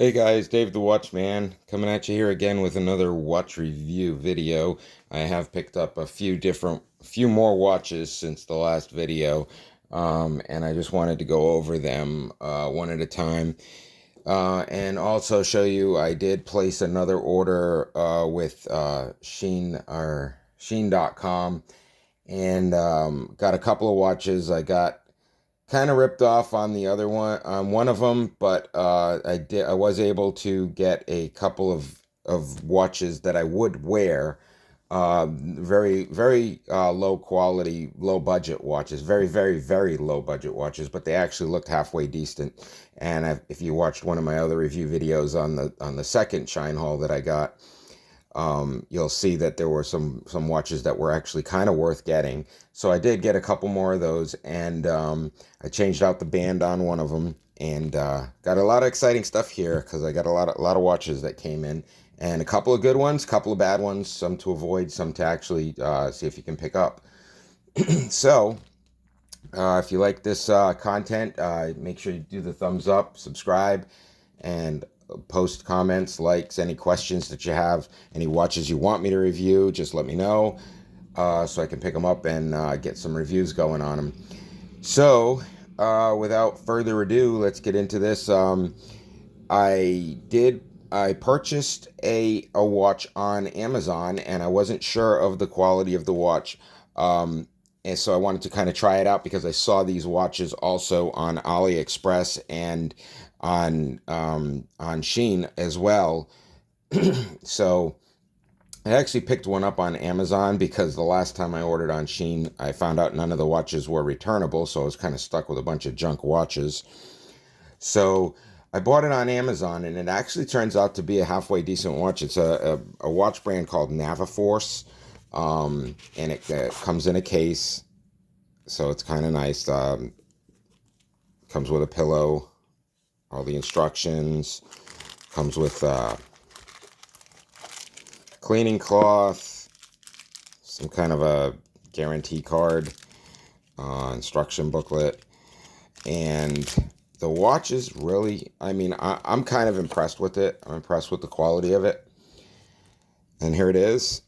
Hey guys, Dave the Watchman coming at you here again with another watch review video. I have picked up a few more watches since the last video, and I just wanted to go over them one at a time, and also show you I did place another order with Shein or Shein.com, and got a couple of watches. I got kind of ripped off on the other one of them, but I was able to get a couple of watches that I would wear. Very low quality, low budget watches. Very low budget watches, but they actually looked halfway decent. And if you watched one of my other review videos on the second Shine haul that I got, you'll see that there were some watches that were actually kind of worth getting. So I did get a couple more of those, and I changed out the band on one of them, and got a lot of exciting stuff here because I got a lot of watches that came in, and a couple of good ones, a couple of bad ones, some to avoid, some to actually see if you can pick up. So if you like this content, make sure you do the thumbs up, subscribe, and post comments, likes, any questions that you have, any watches you want me to review, just let me know so I can pick them up and get some reviews going on them. So without further ado, let's get into this. I purchased a watch on Amazon, and I wasn't sure of the quality of the watch. And so I wanted to kind of try it out because I saw these watches also on AliExpress and on Shein as well. So I actually picked one up on Amazon because the last time I ordered on Shein, I found out none of the watches were returnable, so I was kind of stuck with a bunch of junk watches. So I bought it on Amazon, and it actually turns out to be a halfway decent watch. It's a watch brand called NAVIFORCE, and it comes in a case, so it's kind of nice. Comes with a pillow, all the instructions, comes with cleaning cloth, some kind of a guarantee card, instruction booklet, and the watch is really, I'm kind of impressed with it. I'm impressed with the quality of it. And here it is.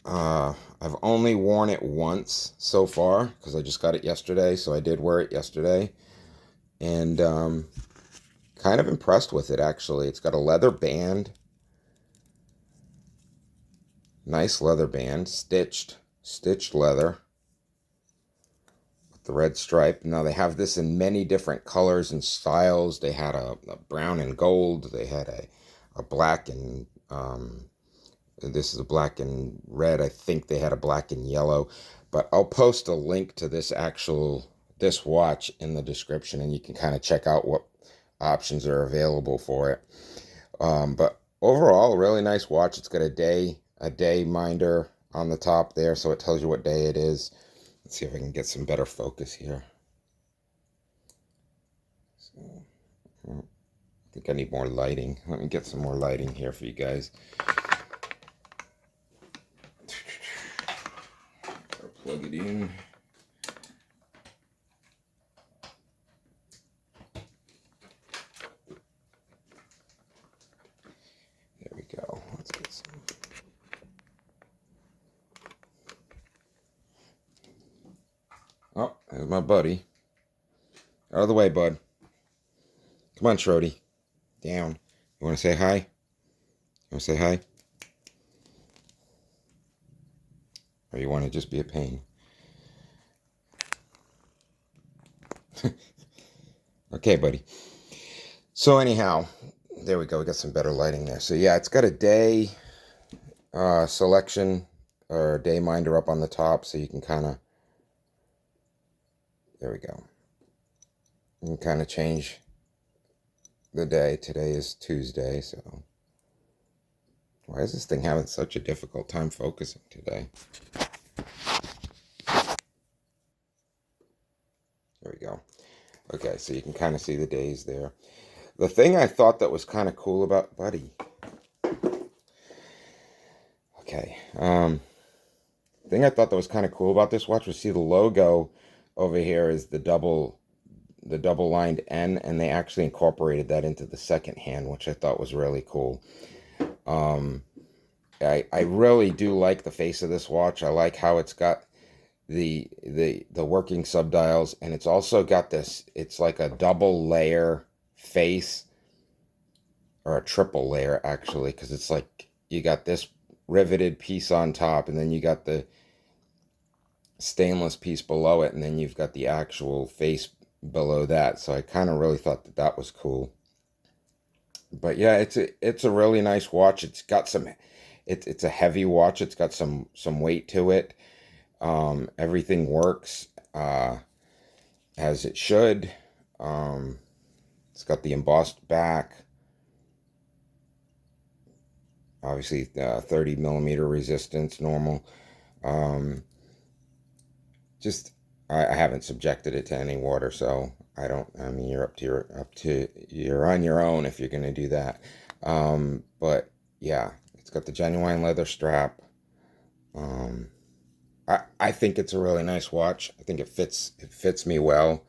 I've only worn it once so far because I just got it yesterday, so I did wear it yesterday. And kind of impressed with it, actually. It's got a leather band. Nice leather band, stitched leather with the red stripe. Now they have this in many different colors and styles. They had a brown and gold. They had a black and this is a black and red. I think they had a black and yellow, but I'll post a link to this watch in the description, and you can kind of check out what options are available for it. But overall, a really nice watch. It's got a day minder on the top there, so it tells you what day it is. Let's see if I can get some better focus here. So, I think I need more lighting. Let me get some more lighting here for you guys. Plug it in. There we go. Let's get some. Oh, there's my buddy. Out of the way, bud. Come on, Shrody. Down. You want to say hi? You want to say hi? Or you want to just be a pain? Okay, buddy. So anyhow, there we go. We got some better lighting there. So yeah, it's got a day selection or day minder up on the top, so you can kind of, there we go. You can kind of change the day. Today is Tuesday, so why is this thing having such a difficult time focusing today? There we go. Okay, so you can kind of see the days there. The thing I thought that was kind of cool about, buddy. Okay. The thing I thought that was kind of cool about this watch was, see the logo over here is the double the double lined N, and they actually incorporated that into the second hand, which I thought was really cool. I really do like the face of this watch. I like how it's got the working subdials, and it's also got this, it's like a double layer face, or a triple layer actually, because it's like you got this riveted piece on top, and then you got the stainless piece below it, and then you've got the actual face below that. So I kind of really thought that that was cool. But yeah, it's a really nice watch. It's got some, it's a heavy watch. It's got some weight to it. Everything works as it should. It's got the embossed back. Obviously, 30 millimeter resistance, normal. Just I haven't subjected it to any water, so I don't. I mean, you're on your own if you're gonna do that. But yeah, it's got the genuine leather strap. I think it's a really nice watch. I think it fits me well.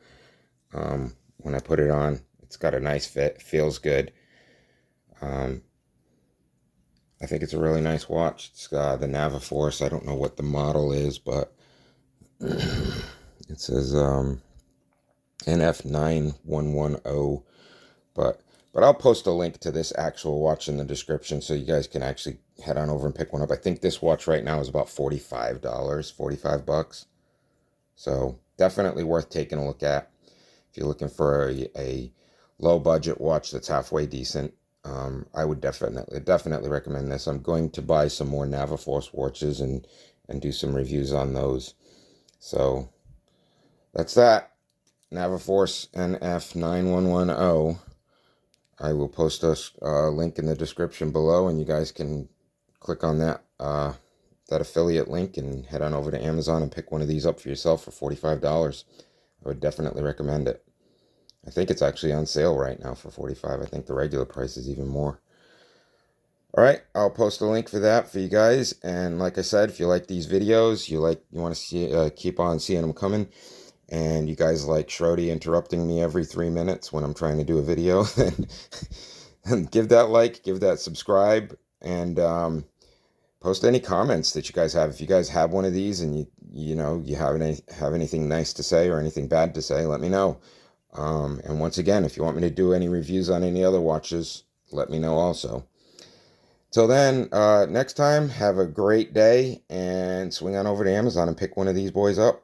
When I put it on, it's got a nice fit. Feels good. I think it's a really nice watch. It's got the NAVIFORCE. I don't know what the model is, but it says NF9110. But I'll post a link to this actual watch in the description so you guys can actually head on over and pick one up. I think this watch right now is about $45, $45. So definitely worth taking a look at if you're looking for a low budget watch that's halfway decent. I would definitely recommend this. I'm going to buy some more NAVIFORCE watches and do some reviews on those. So that's that. NAVIFORCE NF9110. I will post a link in the description below, and you guys can click on that affiliate link and head on over to Amazon and pick one of these up for yourself for $45. I would definitely recommend it. I think it's actually on sale right now for $45. I think the regular price is even more. All right, I'll post a link for that for you guys. And like I said, if you like these videos, you want to see keep on seeing them coming, and you guys like Shrody interrupting me every 3 minutes when I'm trying to do a video, then give that like, give that subscribe, and post any comments that you guys have. If you guys have one of these and you have anything nice to say or anything bad to say, let me know. And once again, if you want me to do any reviews on any other watches, let me know also. Till then, next time, have a great day and swing on over to Amazon and pick one of these boys up.